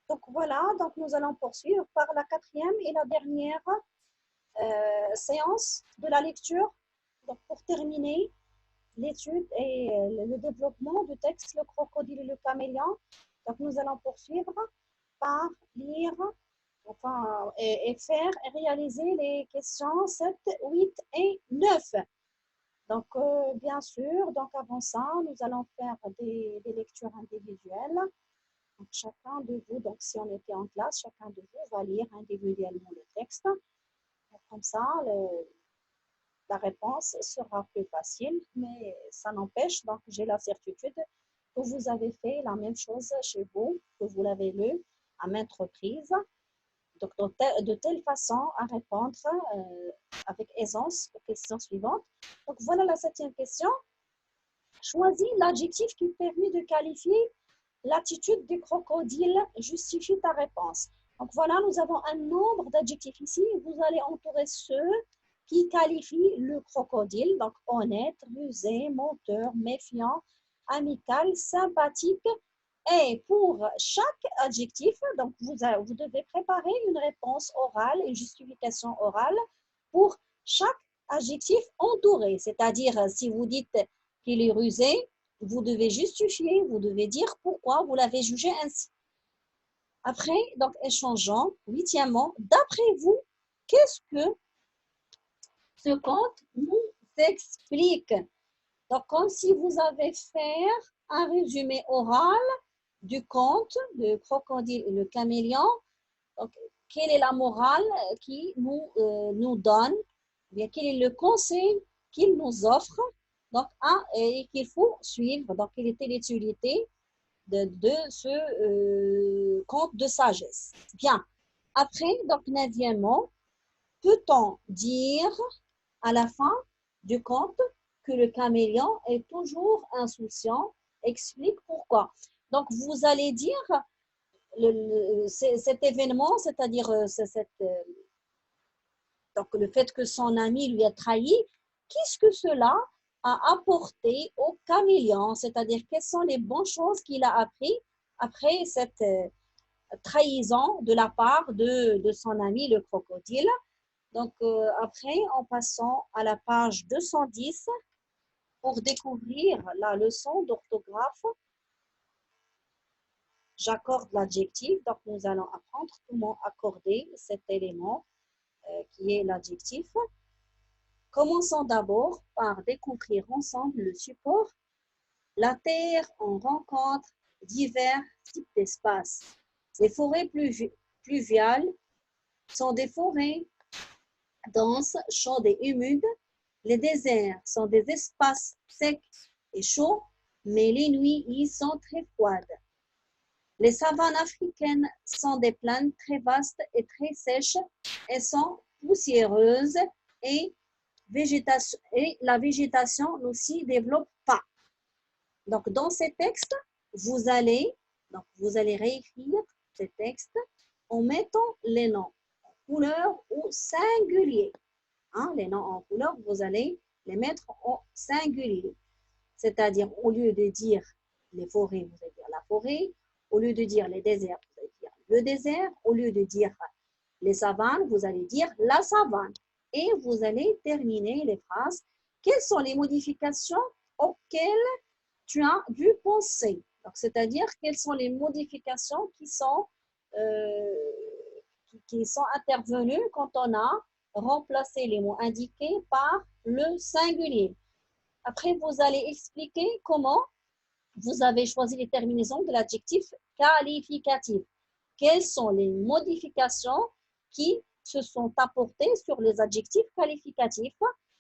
Donc voilà, donc nous allons poursuivre par la quatrième et la dernière séance de la lecture. Donc pour terminer l'étude et le développement du texte Le crocodile et le caméléon. Donc nous allons poursuivre par lire enfin, et faire et réaliser les questions 7, 8 et 9. Donc, bien sûr, donc avant ça, nous allons faire des lectures individuelles. Donc, chacun de vous, donc si on était en classe, chacun de vous va lire individuellement le texte. Donc, comme ça, la réponse sera plus facile, mais ça n'empêche, donc j'ai la certitude que vous avez fait la même chose chez vous, que vous l'avez lu à maintes reprises. Donc, de telle façon à répondre avec aisance aux questions suivantes. Donc, voilà la septième question. Choisis l'adjectif qui permet de qualifier l'attitude du crocodile. Justifie ta réponse. Donc, voilà, nous avons un nombre d'adjectifs ici. Vous allez entourer ceux qui qualifient le crocodile. Donc, honnête, rusé, menteur, méfiant, amical, sympathique. Et pour chaque adjectif, donc vous devez préparer une réponse orale, une justification orale pour chaque adjectif entouré. C'est-à-dire, si vous dites qu'il est rusé, vous devez justifier, vous devez dire pourquoi vous l'avez jugé ainsi. Après, donc, échangeons. Huitièmement, d'après vous, qu'est-ce que ce conte nous explique? Donc, comme si vous avez fait un résumé oral du conte, le crocodile et le caméléon. Donc, quelle est la morale qui nous donne? Bien, quel est le conseil qu'il nous offre? Donc, et qu'il faut suivre. Donc, quelle était l'utilité de ce conte de sagesse? Bien. Après, donc, neuvièmement, peut-on dire à la fin du conte que le caméléon est toujours insouciant? Explique pourquoi. Donc, vous allez dire cet événement, c'est-à-dire donc le fait que son ami lui a trahi, qu'est-ce que cela a apporté au caméléon? C'est-à-dire quelles sont les bonnes choses qu'il a appris après cette trahison de la part de son ami le crocodile. Donc après, en passant à la page 210 pour découvrir la leçon d'orthographe, j'accorde l'adjectif. Donc, nous allons apprendre comment accorder cet élément qui est l'adjectif. Commençons d'abord par découvrir ensemble le support. La Terre en rencontre divers types d'espaces. Les forêts pluviales sont des forêts denses, chaudes et humides. Les déserts sont des espaces secs et chauds, mais les nuits y sont très froides. Les savanes africaines sont des plaines très vastes et très sèches et sont poussiéreuses et la végétation ne s'y développe pas. Donc, dans ces textes, vous allez réécrire ces textes en mettant les noms en couleur ou singulier. Les noms en couleur, vous allez les mettre en singulier. C'est-à-dire, au lieu de dire les forêts, vous allez dire la forêt. Au lieu de dire les déserts, vous allez dire le désert. Au lieu de dire les savanes, vous allez dire la savane. Et vous allez terminer les phrases. Quelles sont les modifications auxquelles tu as dû penser? C'est-à-dire, quelles sont les modifications qui sont intervenues quand on a remplacé les mots indiqués par le singulier. Après, vous allez expliquer comment vous avez choisi les terminaisons de l'adjectif qualificatif. Quelles sont les modifications qui se sont apportées sur les adjectifs qualificatifs?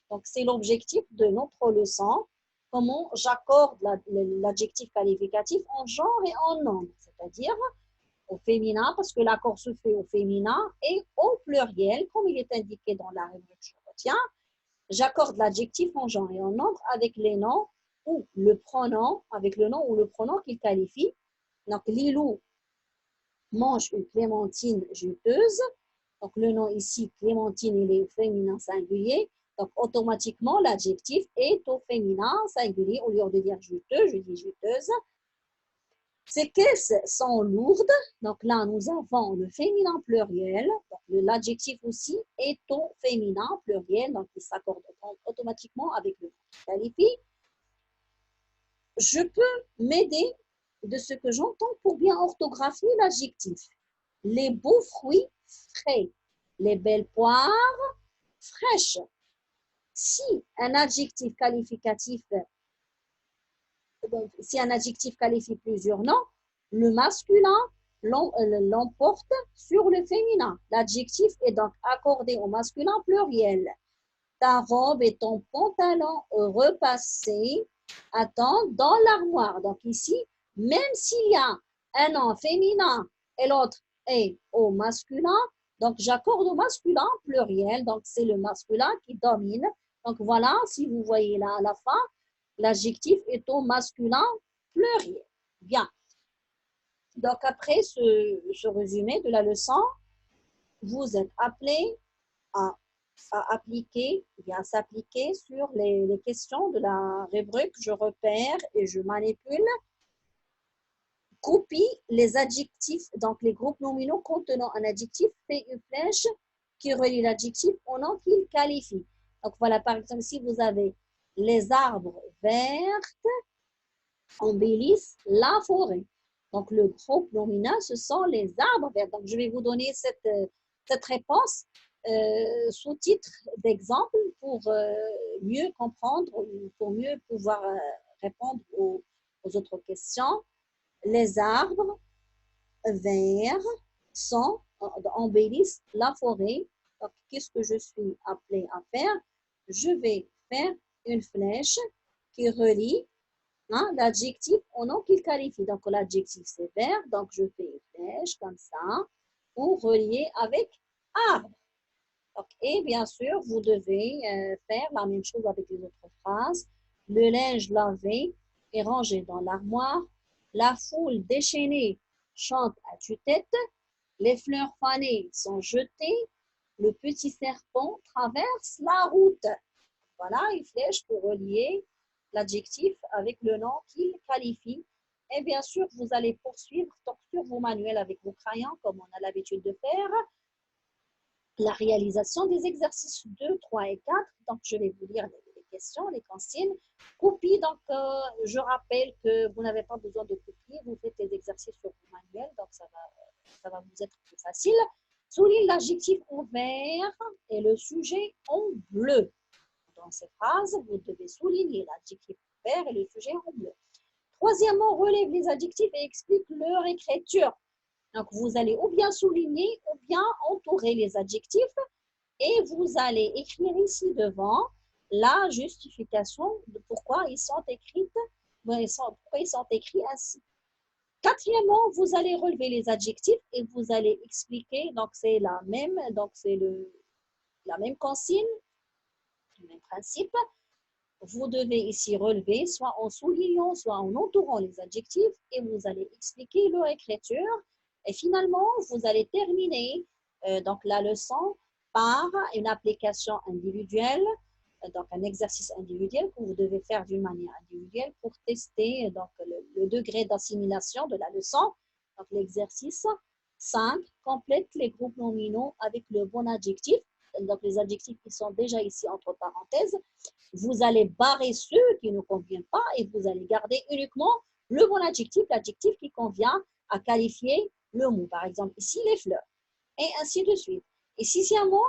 Donc, c'est l'objectif de notre leçon. Comment j'accorde l'adjectif qualificatif en genre et en nombre, c'est-à-dire au féminin, parce que l'accord se fait au féminin, et au pluriel, comme il est indiqué dans la rubrique je retiens. J'accorde l'adjectif en genre et en nombre avec les noms ou le pronom, avec le nom ou le pronom qu'il qualifie. Donc, Lilou mange une clémentine juteuse. Donc, le nom ici, clémentine, il est au féminin singulier. Donc, automatiquement, l'adjectif est au féminin singulier. Au lieu de dire juteux, je dis juteuse. Ces caisses sont lourdes. Donc là, nous avons le féminin pluriel. L'adjectif aussi est au féminin pluriel. Donc, il s'accorde automatiquement avec le qualifié. Je peux m'aider de ce que j'entends pour bien orthographier l'adjectif. Les beaux fruits frais. Les belles poires fraîches. Si un adjectif qualificatif si un adjectif qualifie plusieurs noms, le masculin l'emporte sur le féminin. L'adjectif est donc accordé au masculin pluriel. Ta robe et ton pantalon repassés attendent dans l'armoire. Donc ici, même s'il y a un nom féminin et l'autre est au masculin, donc j'accorde au masculin pluriel. Donc c'est le masculin qui domine. Donc voilà, si vous voyez là à la fin, l'adjectif est au masculin pluriel. Bien. Donc, après ce résumé de la leçon, vous êtes appelés à appliquer, bien s'appliquer sur les questions de la rubrique je repère et je manipule. Copie les adjectifs, donc les groupes nominaux contenant un adjectif, fait une flèche qui relie l'adjectif au nom qu'il qualifie. Donc, voilà, par exemple, si vous avez les arbres verts embellissent la forêt. Donc, le groupe nominal, ce sont les arbres verts. Donc, je vais vous donner cette réponse sous titre d'exemple pour mieux comprendre, pour mieux pouvoir répondre aux autres questions. Les arbres verts embellissent la forêt. Donc, qu'est-ce que je suis appelée à faire? Je vais faire une flèche qui relie l'adjectif au nom qu'il qualifie. Donc, l'adjectif, c'est vert. Donc, je fais une flèche comme ça pour relier avec arbre. Donc, et bien sûr, vous devez faire la même chose avec les autres phrases. Le linge lavé est rangé dans l'armoire. La foule déchaînée chante à tue-tête. Les fleurs fanées sont jetées. Le petit serpent traverse la route. Voilà, une flèche pour relier l'adjectif avec le nom qu'il qualifie. Et bien sûr, vous allez poursuivre sur vos manuels avec vos crayons, comme on a l'habitude de faire, la réalisation des exercices 2, 3 et 4. Donc, je vais vous lire les questions, les consignes. Copie, donc, je rappelle que vous n'avez pas besoin de copier. Vous faites les exercices sur vos manuels, donc ça va vous être plus facile. Souligne l'adjectif en vert et le sujet en bleu. Dans ces phrases, vous devez souligner l'adjectif vert et le sujet en bleu. Troisièmement, relève les adjectifs et explique leur écriture. Donc, vous allez ou bien souligner ou bien entourer les adjectifs et vous allez écrire ici devant la justification de pourquoi ils sont écrits ainsi. Quatrièmement, vous allez relever les adjectifs et vous allez expliquer. Donc, c'est la même consigne, le même principe. Vous devez ici relever, soit en soulignant, soit en entourant les adjectifs, et vous allez expliquer leur écriture. Et finalement, vous allez terminer donc la leçon par une application individuelle, donc un exercice individuel que vous devez faire d'une manière individuelle pour tester donc, le degré d'assimilation de la leçon. Donc l'exercice 5, complète les groupes nominaux avec le bon adjectif. Donc les adjectifs qui sont déjà ici entre parenthèses. Vous allez barrer ceux qui ne conviennent pas et vous allez garder uniquement le bon adjectif, l'adjectif qui convient à qualifier le mot. Par exemple, ici, les fleurs. Et ainsi de suite. Et sixièmement,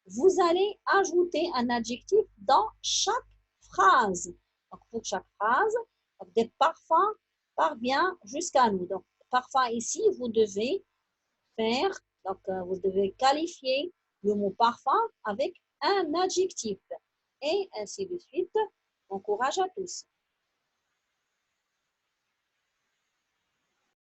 vous allez ajouter un adjectif dans chaque phrase. Donc, pour chaque phrase, donc, des parfums parvient jusqu'à nous. Donc, parfum ici, vous devez faire, donc vous devez qualifier le mot parfum avec un adjectif. Et ainsi de suite. Bon courage à tous.